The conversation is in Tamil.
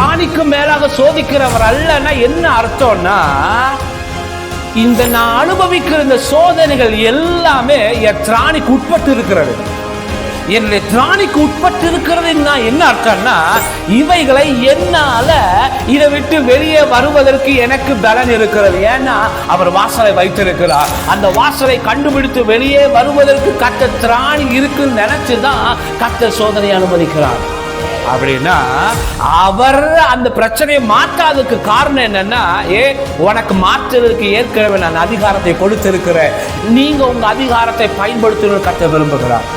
திராணிக்கு மேலாக சோதிக்கிறவர் அல்லன்னா என்ன அர்த்தம்னா, இந்த நான் அனுபவிக்கிற இந்த சோதனைகள் எல்லாமே என் திராணிக்கு உட்பட்டு இருக்கிறது. என்னுடைய திராணிக்கு உட்பட்டு இருக்கிறது என்ன அர்த்தம்னா, இவைகளை என்னால இதை விட்டு வெளியே வருவதற்கு எனக்கு பலன் இருக்கிறது. ஏன்னா அவர் வாசலை வைத்திருக்கிறார். அந்த வாசலை கண்டுபிடித்து வெளியே வருவதற்கு கர்த்தர் திராணி இருக்குன்னு நினைச்சுதான் கர்த்தர் சோதனை அனுமதிக்கிறார். அப்படின்னா அவர் அந்த பிரச்சனையை மாற்றாததுக்கு காரணம் என்னன்னா, உனக்கு மாற்றுவதற்கு ஏற்கனவே நான் அதிகாரத்தை கொடுத்திருக்கிறேன், நீங்க உங்க அதிகாரத்தை பயன்படுத்தணும்னு கர்த்தர் விரும்புகிறார்.